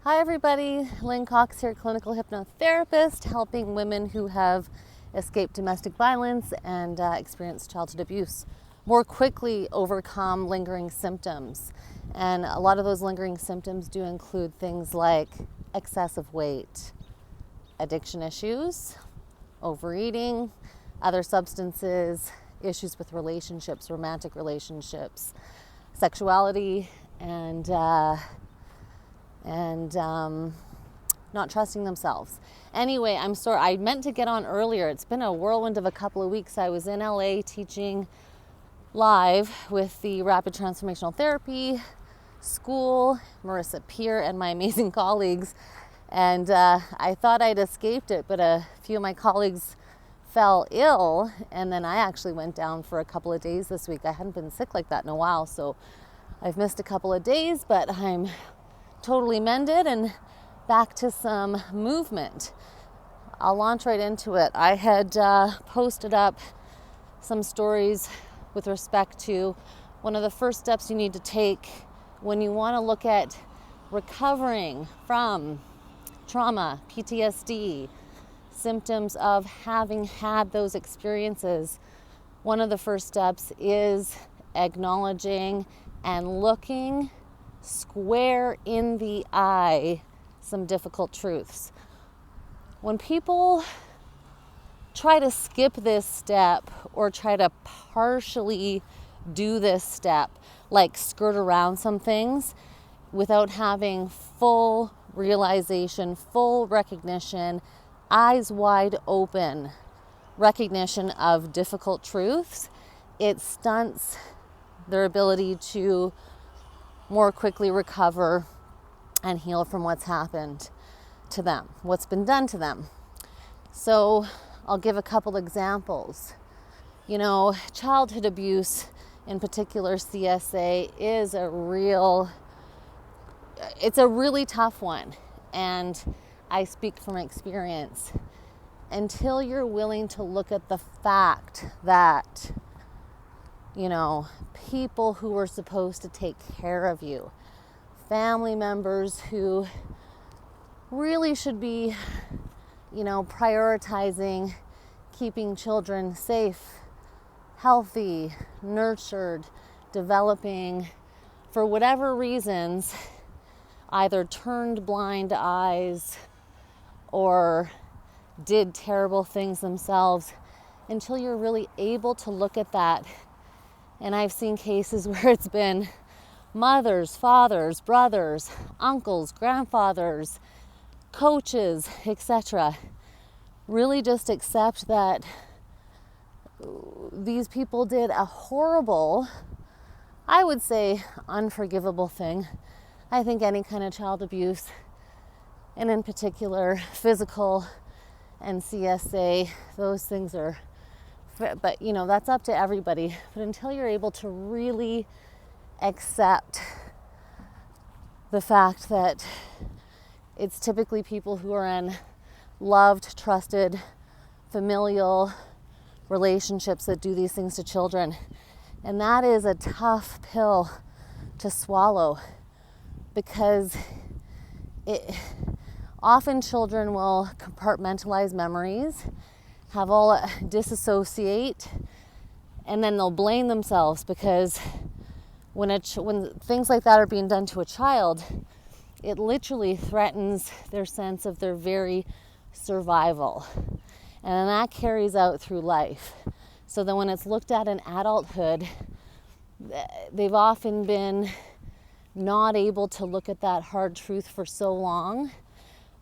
Hi everybody, Lynn Cox here, clinical hypnotherapist, helping women who have escaped domestic violence and experienced childhood abuse more quickly overcome lingering symptoms. And a lot of those lingering symptoms do include things like excessive weight, addiction issues, overeating, other substances, issues with relationships, romantic relationships, sexuality, and not trusting themselves. Anyway, I'm sorry, I meant to get on earlier. It's been a whirlwind of a couple of weeks. I was in LA teaching live with the Rapid Transformational Therapy School, Marissa Peer, and my amazing colleagues. And I thought I'd escaped it, but a few of my colleagues fell ill, and then I actually went down for a couple of days this week. I hadn't been sick like that in a while, so I've missed a couple of days, but I'm totally mended and back to some movement. I'll launch right into it. I had posted up some stories with respect to one of the first steps you need to take when you want to look at recovering from trauma, PTSD, symptoms of having had those experiences. One of the first steps is acknowledging and looking square in the eye some difficult truths. When people try to skip this step or try to partially do this step, like skirt around some things without having full realization, full recognition, eyes wide open recognition of difficult truths, it stunts their ability to more quickly recover and heal from what's happened to them, what's been done to them. So I'll give a couple examples. You know, childhood abuse, in particular CSA, is it's a really tough one. And I speak from experience. Until you're willing to look at the fact that, you know, people who were supposed to take care of you, family members who really should be, you know, prioritizing keeping children safe, healthy, nurtured, developing, for whatever reasons, either turned blind eyes or did terrible things themselves, until you're really able to look at that. And I've seen cases where it's been mothers, fathers, brothers, uncles, grandfathers, coaches, etc. Really just accept that these people did a horrible, I would say unforgivable thing. I think any kind of child abuse, and in particular physical and CSA, those things are, but you know, that's up to everybody. But until you're able to really accept the fact that it's typically people who are in loved, trusted, familial relationships that do these things to children. And that is a tough pill to swallow, because often children will compartmentalize memories, have all disassociate, and then they'll blame themselves because when things like that are being done to a child, it literally threatens their sense of their very survival. And then that carries out through life. So then when it's looked at in adulthood, they've often been not able to look at that hard truth for so long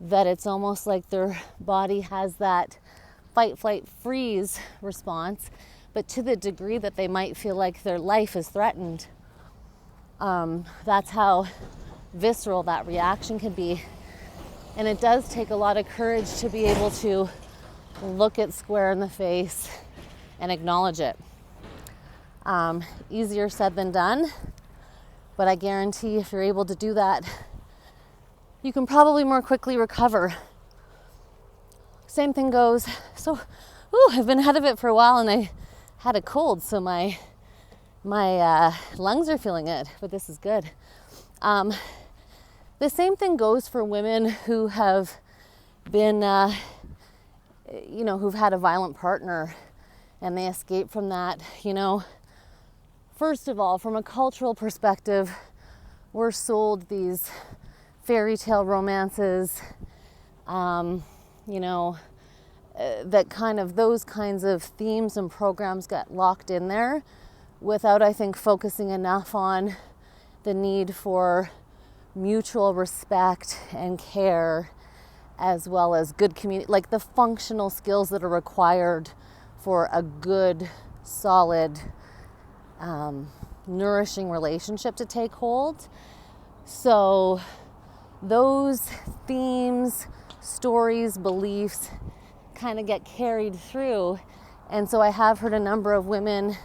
that it's almost like their body has that fight, flight, freeze response, but to the degree that they might feel like their life is threatened. That's how visceral that reaction can be. And it does take a lot of courage to be able to look it square in the face and acknowledge it. Easier said than done, but I guarantee if you're able to do that, you can probably more quickly recover. Same thing goes, I've been ahead of it for a while, and I had a cold, so my lungs are feeling it, but this is good. The same thing goes for women who have been, who've had a violent partner and they escape from that. First of all, from a cultural perspective, we're sold these fairy tale romances, that those kinds of themes and programs get locked in there without, I think, focusing enough on the need for mutual respect and care, as well as good community, like the functional skills that are required for a good, solid, nourishing relationship to take hold. So those themes, stories, beliefs kind of get carried through. And so I have heard a number of women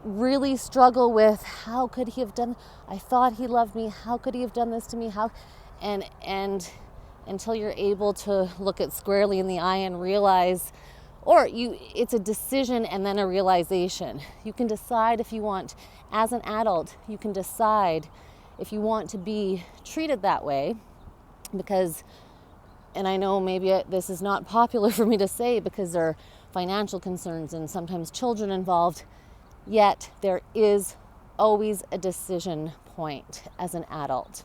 really struggle with, how could he have done, I thought he loved me, how could he have done this to me, and until you're able to look it squarely in the eye and realize, it's a decision and then a realization. You can decide if you want, as an adult, you can decide if you want to be treated that way, because, and I know maybe this is not popular for me to say because there are financial concerns and sometimes children involved, yet there is always a decision point as an adult.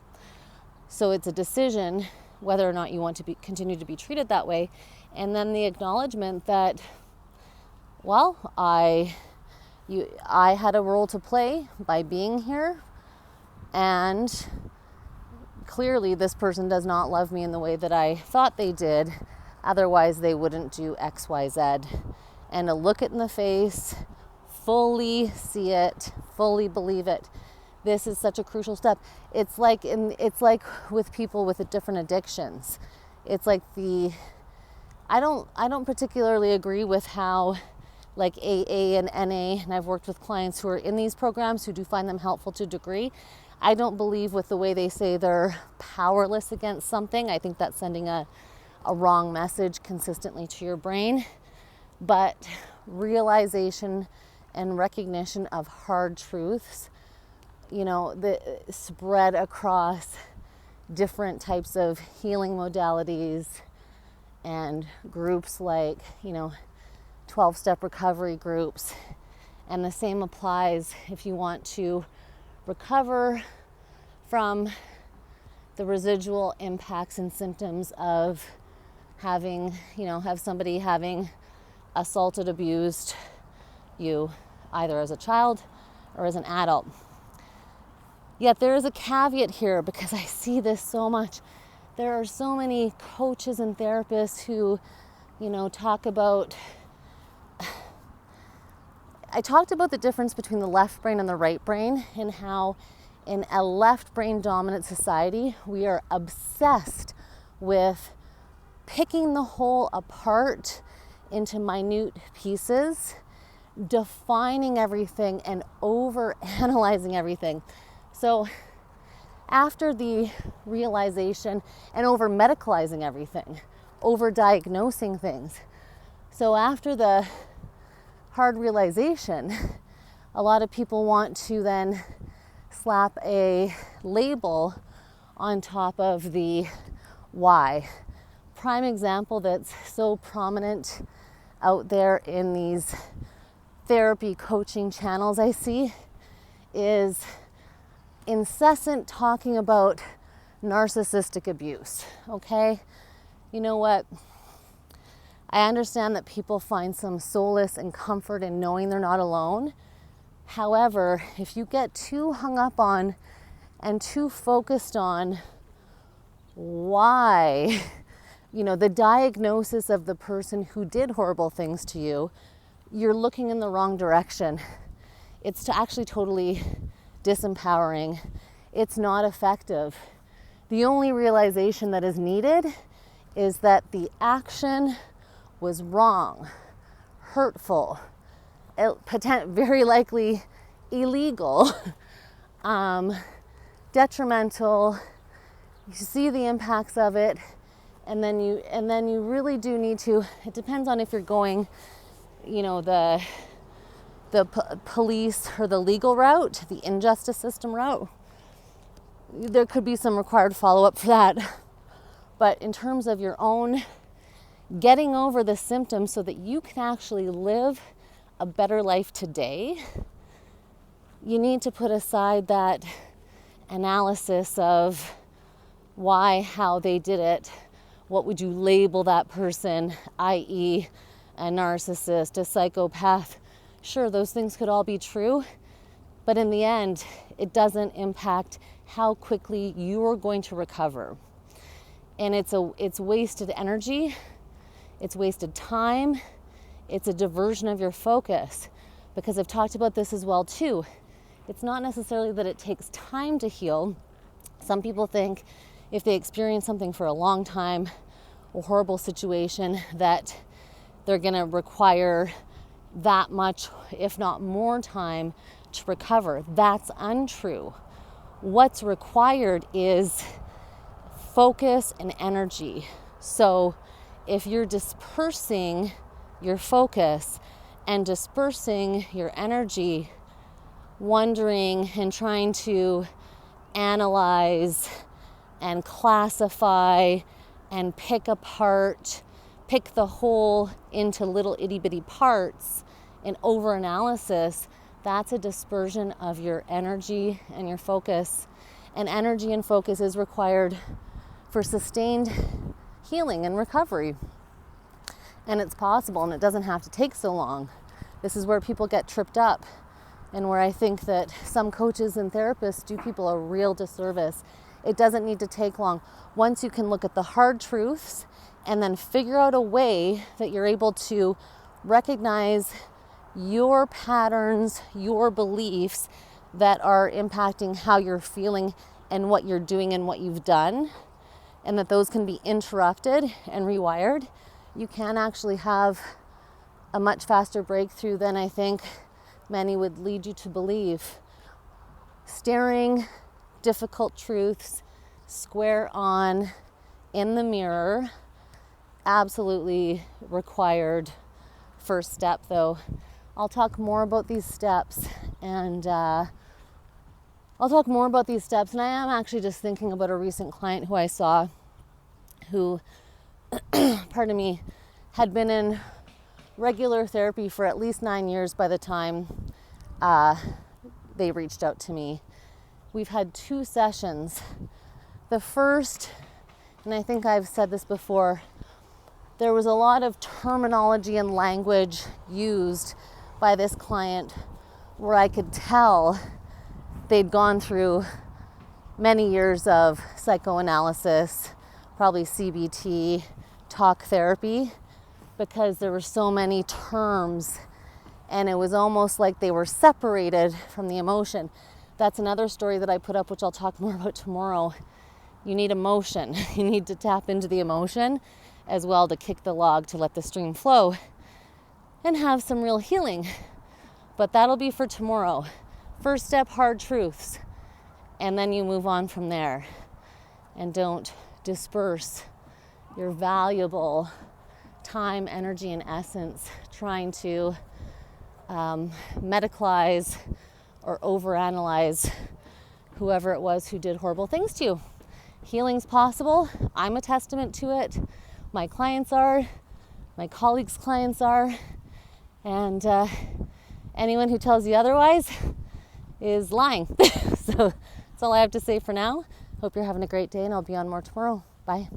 So it's a decision whether or not you want to continue to be treated that way, and then the acknowledgement that, well, I had a role to play by being here, and clearly this person does not love me in the way that I thought they did, otherwise they wouldn't do X, Y, Z. And to look it in the face, fully see it, fully believe it. This is such a crucial step. It's like with people with different addictions. It's like I don't particularly agree with how like AA and NA, and I've worked with clients who are in these programs who do find them helpful to a degree. I don't believe with the way they say they're powerless against something. I think that's sending a wrong message consistently to your brain. But realization and recognition of hard truths, the spread across different types of healing modalities and groups like, 12-step recovery groups. And the same applies if you want to recover from the residual impacts and symptoms of having, have somebody having assaulted, abused you, either as a child or as an adult. Yet there is a caveat here, because I see this so much. There are so many coaches and therapists who, talk about, I talked about the difference between the left brain and the right brain, and how in a left brain dominant society, we are obsessed with picking the whole apart into minute pieces, defining everything and over-analyzing everything. So after the realization, and over-medicalizing everything, over-diagnosing things. So after the hard realization, a lot of people want to then slap a label on top of the why. Prime example that's so prominent out there in these therapy coaching channels I see is incessant talking about narcissistic abuse. Okay, you know what? I understand that people find some solace and comfort in knowing they're not alone. However, if you get too hung up on and too focused on why, the diagnosis of the person who did horrible things to you, you're looking in the wrong direction. It's actually totally disempowering. It's not effective. The only realization that is needed is that the action was wrong, hurtful, very likely illegal, detrimental. You see the impacts of it, and then you really do need to. It depends on if you're going, the police or the legal route, the injustice system route. there could be some required follow-up for that. But in terms of your own getting over the symptoms so that you can actually live a better life today, you need to put aside that analysis of why, how they did it. What would you label that person, i.e. a narcissist, a psychopath? Sure, those things could all be true, but in the end, it doesn't impact how quickly you are going to recover. And it's wasted energy, it's wasted time, it's a diversion of your focus. Because I've talked about this as well too. It's not necessarily that it takes time to heal. Some people think if they experience something for a long time, a horrible situation, that they're gonna require that much, if not more time to recover. That's untrue. What's required is focus and energy. So if you're dispersing your focus and dispersing your energy, wondering and trying to analyze and classify and pick the whole into little itty bitty parts in over-analysis, that's a dispersion of your energy and your focus. And energy and focus is required for sustained healing and recovery. And it's possible, and it doesn't have to take so long. This is where people get tripped up, and where I think that some coaches and therapists do people a real disservice. It doesn't need to take long. Once you can look at the hard truths and then figure out a way that you're able to recognize your patterns, your beliefs that are impacting how you're feeling and what you're doing and what you've done, and that those can be interrupted and rewired, you can actually have a much faster breakthrough than I think many would lead you to believe. Staring difficult truths square on in the mirror, absolutely required first step though. I'll talk more about these steps, and I am actually just thinking about a recent client who I saw who, pardon me, had been in regular therapy for at least 9 years by the time they reached out to me. We've had 2 sessions. The first, and I think I've said this before, there was a lot of terminology and language used by this client where I could tell they'd gone through many years of psychoanalysis, probably CBT, talk therapy, because there were so many terms and it was almost like they were separated from the emotion. That's another story that I put up, which I'll talk more about tomorrow. You need emotion. You need to tap into the emotion as well to kick the log, to let the stream flow and have some real healing. But that'll be for tomorrow. First step, hard truths. And then you move on from there. And don't disperse your valuable time, energy, and essence trying to medicalize or overanalyze whoever it was who did horrible things to you. Healing's possible. I'm a testament to it. My clients are. My colleagues' clients are. And anyone who tells you otherwise is lying. So that's all I have to say for now. Hope you're having a great day, and I'll be on more tomorrow. Bye.